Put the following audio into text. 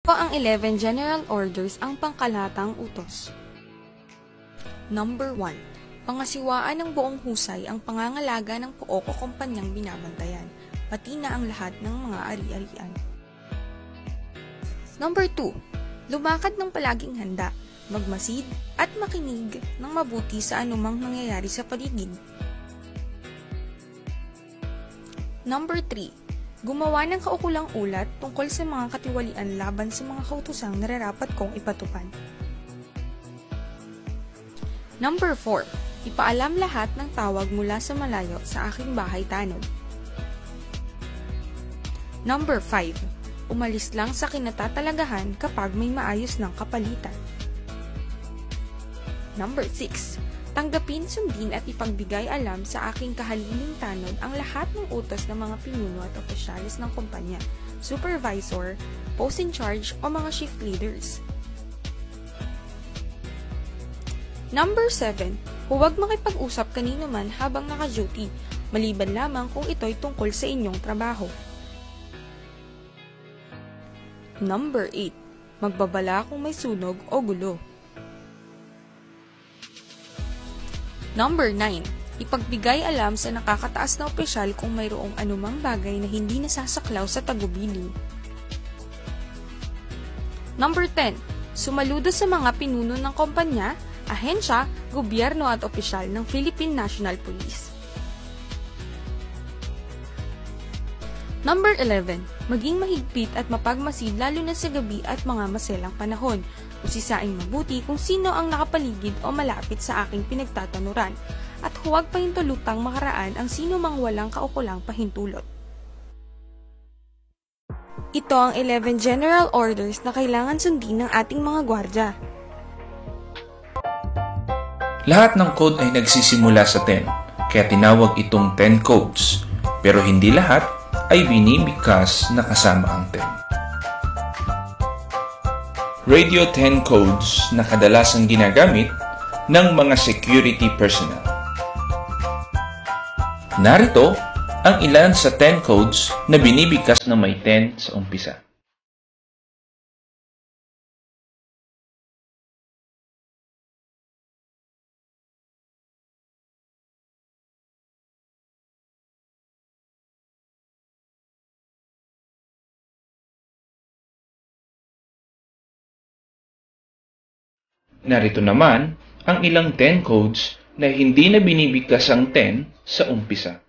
Ito ang 11 general orders ang pangkalatang utos. Number 1. Pangasiwaan ng buong husay ang pangangalaga ng pook o kumpanyang binabantayan, pati na ang lahat ng mga ari-arian. Number 2. Lumakad ng palaging handa, magmasid at makinig ng mabuti sa anumang nangyayari sa paligid. Number 3. Gumawa ng kaukulang ulat tungkol sa mga katiwalian laban sa mga kautosang nararapat kong ipatupad. Number 4. Ipaalam lahat ng tawag mula sa malayo sa aking bahay tanod. Number 5. Umalis lang sa kinatatalagahan kapag may maayos ng kapalitan. Number 6. Tanggapin, sundin at ipagbigay alam sa aking kahaliling tanod ang lahat ng utos ng mga pinuno at opisyalis ng kumpanya, supervisor, post in charge o mga shift leaders. Number 7. Huwag makipag-usap kanino man habang naka-duty, maliban lamang kung ito'y tungkol sa inyong trabaho. Number 8. Magbabala kung may sunog o gulo. Number 9. Ipagbigay alam sa nakakataas na opisyal kung mayroong anumang bagay na hindi nasasaklaw sa tagubilin. Number 10. Sumaludo sa mga pinuno ng kumpanya, ahensya, gobyerno at opisyal ng Philippine National Police. Number 11. Maging mahigpit at mapagmasid lalo na sa gabi at mga maselang panahon. Usisaing mabuti kung sino ang nakapaligid o malapit sa aking pinagtatanuran at huwag pahintulutang makaraan ang sino mang walang kaukulang pahintulot. Ito ang 11 general orders na kailangan sundin ng ating mga gwardya. Lahat ng code ay nagsisimula sa 10, kaya tinawag itong 10 codes, pero hindi lahat ay binibigkas na kasama ang 10. Radio 10 codes na kadalasang ginagamit ng mga security personnel. Narito ang ilan sa 10 codes na binibigkas na may 10 sa umpisa. Narito naman ang ilang 10 codes na hindi na binibigkas ang 10 sa umpisa.